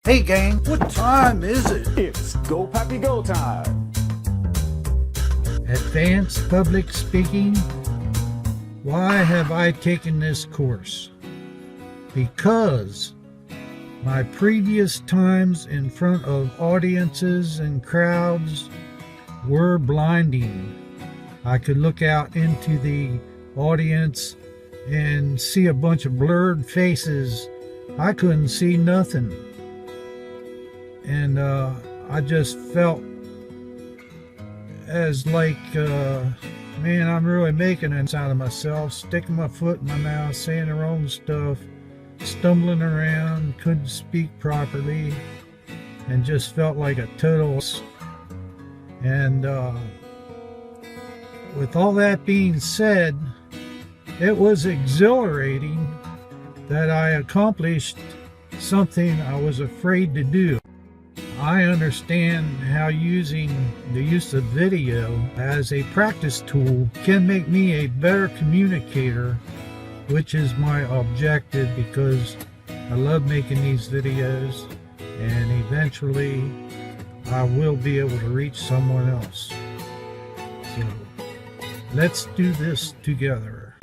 Hey gang, what time is it? It's GoPappyGo time! Advanced Public Speaking. Why have I taken this course? Because my previous times in front of audiences and crowds were blinding. I could look out into the audience and see a bunch of blurred faces. I couldn't see nothing. And I just felt as like, man, I'm really making it out of myself, sticking my foot in my mouth, saying the wrong stuff, stumbling around, couldn't speak properly, and just felt like a total. And with all that being said, it was exhilarating that I accomplished something I was afraid to do. I understand how using the use of video as a practice tool can make me a better communicator, which is my objective, because I love making these videos and eventually I will be able to reach someone else. So let's do this together.